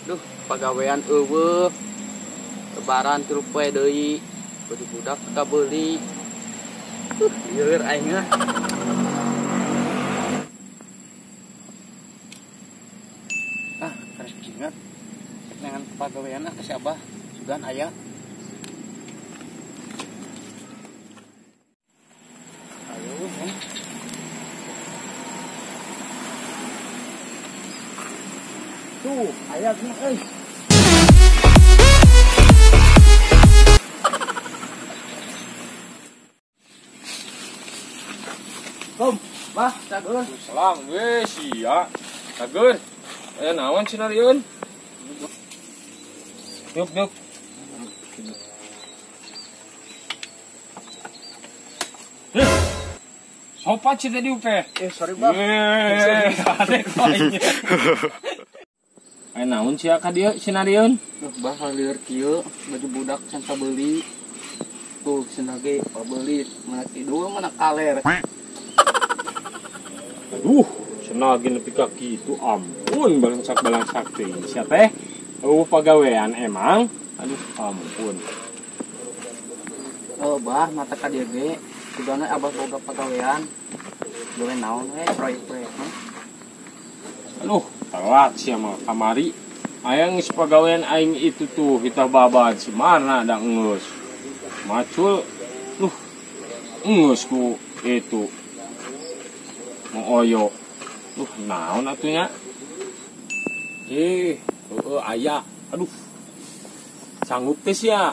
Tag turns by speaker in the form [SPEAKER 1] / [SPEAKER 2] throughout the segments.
[SPEAKER 1] Duh, pagawean eueuh. Lebaran 3 poe deui. Baju budak kabeuli. Lieur aing mah. Karek inget. Dengan pagawean ke Abah sugan aya. Ayo, tuh, ayatnya euy. Kom, bah, cageun.
[SPEAKER 2] Salam we sia. Cageun. Aya naon cenarieun? Yuk. Sopat sih tadi upe.
[SPEAKER 1] Sorry, Bang.
[SPEAKER 2] Aya naon sia ka dieu cenarieun?
[SPEAKER 1] Duh, bah lieur kieu, baju budak can kabeli. Tuh, cenah ge pabeli, mana tidur mana kaler.
[SPEAKER 2] Cenah ge nepi ka kitu ampun balangsak teuing sia teh. Pagawean emang. Aduh ampun.
[SPEAKER 1] Oh, bah, mata ka dieu ge. Sugana Abah boga pagawean. Gawe naon we proyek-proyek mah.
[SPEAKER 2] Aduh, telat sia mah kamari. Aya geus pagawean aing itu tuh kita babad si mana da geus. Macul geus ku itu. Mooyo. Naon atunya? Aya. Aduh. Sanggup teh sia.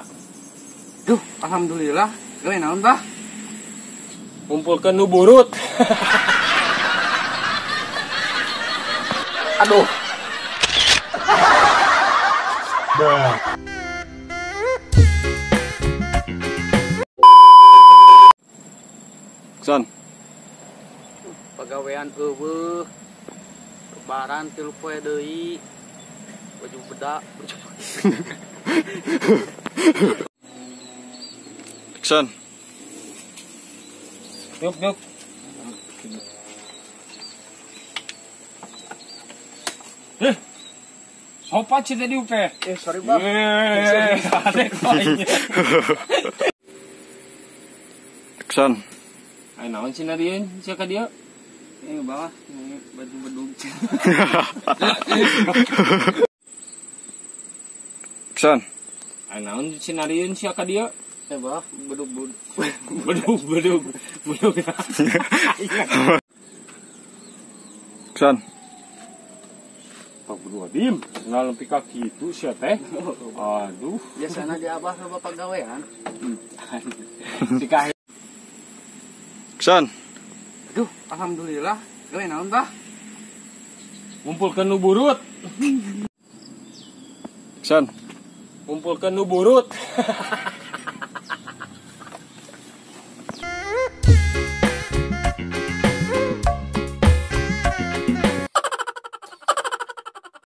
[SPEAKER 1] Duh, alhamdulillah. Gawe naon, Bah?
[SPEAKER 2] Kumpulkeun nu burut.
[SPEAKER 1] Aduh.
[SPEAKER 2] Son.
[SPEAKER 1] Pagawean eueuh. Lebaran 3 poe deui. Baju bedak,
[SPEAKER 2] Son. Yuk. Sopat sih tadi upe.
[SPEAKER 1] Sorry, Bang.
[SPEAKER 2] Son. Aya naon cenarieun sia ka dieu?
[SPEAKER 1] Bawah, baju bedug.
[SPEAKER 2] Son. Aya naon cenarieun sia ka dieu?
[SPEAKER 1] Bawah, bedug.
[SPEAKER 2] Bedug. Son. Pak berdua dim, kenal lempi kaki itu sia teh. Aduh.
[SPEAKER 1] Biasana di Abah loba pagawean.
[SPEAKER 2] Sikah. Son.
[SPEAKER 1] Aduh, alhamdulillah. Gawe naon, Bah?
[SPEAKER 2] Ngumpulkeun nu burut. Son. Ngumpulkeun nu burut.